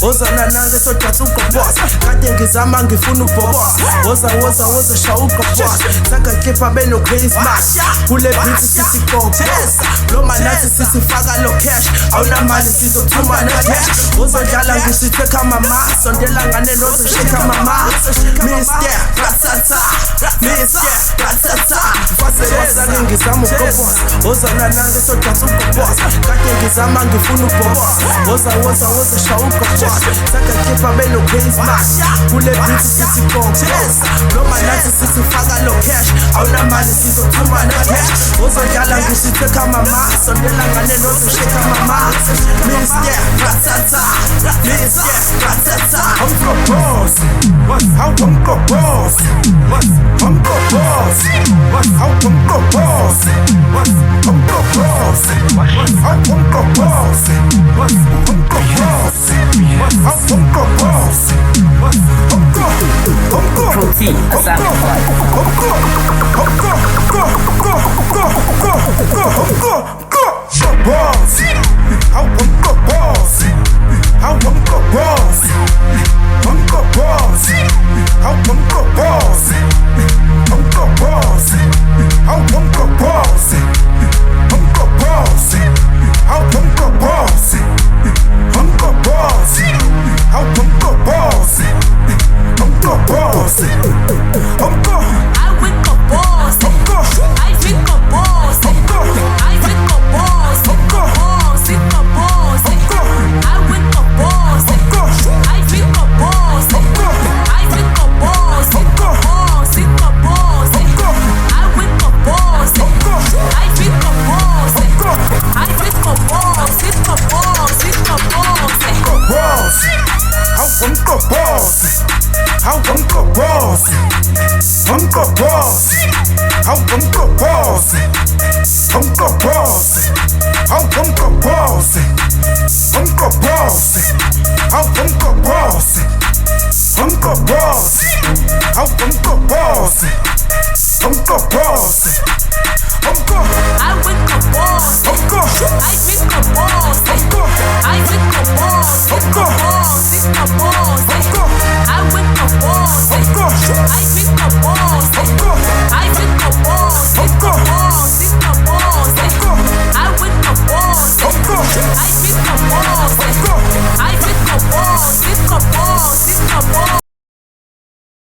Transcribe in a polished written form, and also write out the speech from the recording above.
Ozana nange sodatha ugobosa kade ngizama ngifuna ubobosa woza shawuka boss sakakhipha beno Christmas kule beat sithi gobosa lo manathi sisifaka lo cash awunamali sizothuma ne cash uzodlala ngisitheka mama sondela ngane nozosheka mama Mr. Ratata fasebasa ngizama ugobosa ozana nange sodatha ugobosa kade ngizama ngifuna ubobosa woza shawuka boss sakakhipha beno Christmas kule beat sithi gobosa lo manathi sisifaka lo cash awunamali sizothuma ne cash uzodlala ngisitheka mama sondela ngane nozosheka mama Mr. Ratata I'm the boss. I'm the boss. I'm the boss. I'm the boss. I'm the boss. I'm the boss. I'm the boss. Protein, a sacrifice. Boss. I'm the boss. I'm the boss. I'm the boss. I'm the boss. I'm the boss. I'm the boss. I'm the boss. I'm the boss. I'm the boss. I'm the boss. I'm the boss. I'm the I wake up boss. I think a boss. I think a boss. Boss, it's a boss. I wake up boss. I think a boss. I think a boss. Boss, it's a boss. I wake up boss. I think a boss. I think a boss. It's a boss. It's a boss. I'm the boss. I'm the boss. I'm the boss. I'm the boss. I'm the boss. I'm the boss.